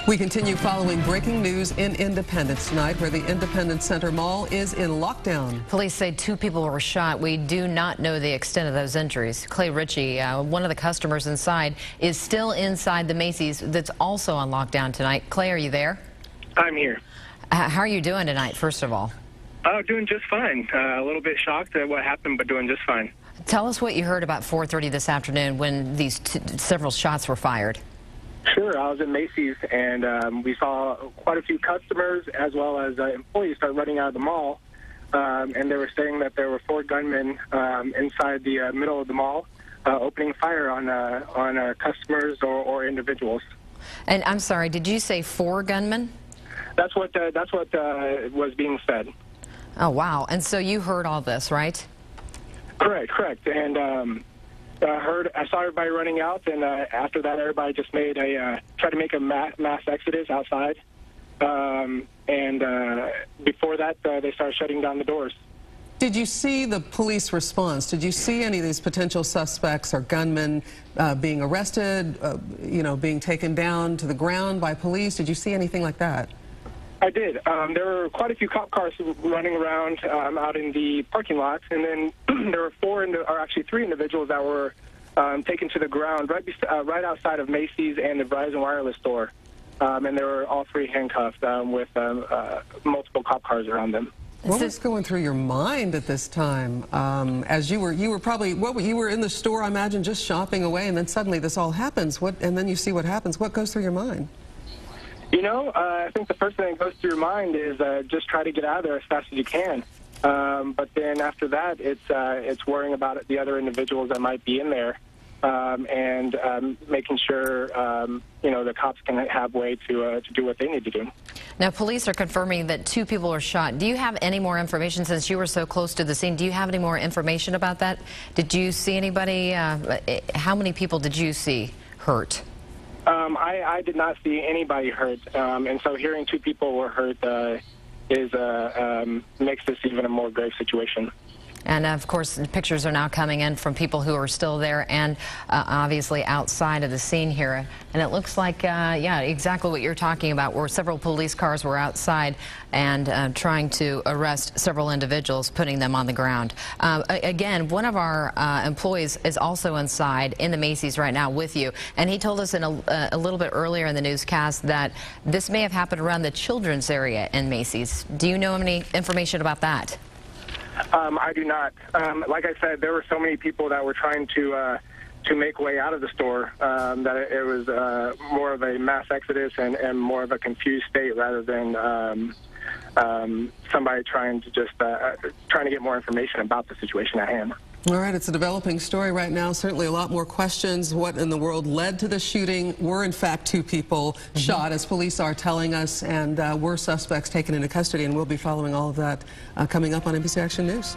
We continue following breaking news in Independence tonight, where the Independence Center Mall is in lockdown. Police say 2 people were shot. We do not know the extent of those injuries. Clay Ritchie, one of the customers inside, is still inside the Macy's that's also on lockdown tonight. Clay, are you there? I'm here. How are you doing tonight, first of all? Doing just fine. A little bit shocked at what happened, but doing just fine. Tell us what you heard about 4:30 this afternoon when these several shots were fired. Sure. I was at Macy's, and we saw quite a few customers as well as employees start running out of the mall, and they were saying that there were 4 gunmen inside the middle of the mall opening fire on customers or individuals. And I'm sorry, did you say 4 gunmen? That's what was being said. Oh, wow. And so you heard all this, right? Correct. And I saw everybody running out, and after that, everybody just tried to make a mass exodus outside. And before that, they started shutting down the doors. Did you see the police response? Did you see any of these potential suspects or gunmen being arrested, being taken down to the ground by police? Did you see anything like that? I did. There were quite a few cop cars running around out in the parking lot, and then there were 3 individuals that were taken to the ground right outside of Macy's and the Verizon Wireless store, and they were all 3 handcuffed with multiple cop cars around them. What was going through your mind at this time? As you were probably you were in the store, I imagine, just shopping away, and then suddenly this all happens. And then you see what happens. What goes through your mind? I think the first thing that goes through your mind is just try to get out of there as fast as you can. But then after that, it's worrying about the other individuals that might be in there, and making sure the cops can have way to do what they need to do. Now, police are confirming that 2 people were shot. Do you have any more information, since you were so close to the scene? Do you have any more information about that? Did you see anybody? How many people did you see hurt? I did not see anybody hurt, and so hearing 2 people were hurt makes this even a more grave situation. And, of course, pictures are now coming in from people who are still there and obviously outside of the scene here. And it looks like, yeah, exactly what you're talking about, where several police cars were outside and trying to arrest several individuals, putting them on the ground. Again, one of our employees is also inside in the Macy's right now with you. And he told us in a little bit earlier in the newscast that this may have happened around the children's area in Macy's. Do you know any information about that? I do not. Like I said, there were so many people that were trying to make way out of the store that it was more of a mass exodus and more of a confused state rather than somebody trying to get more information about the situation at hand. All right, it's a developing story right now. Certainly a lot more questions. What in the world led to the shooting? Were in fact 2 people shot, as police are telling us, and were suspects taken into custody, and we'll be following all of that coming up on NBC Action News.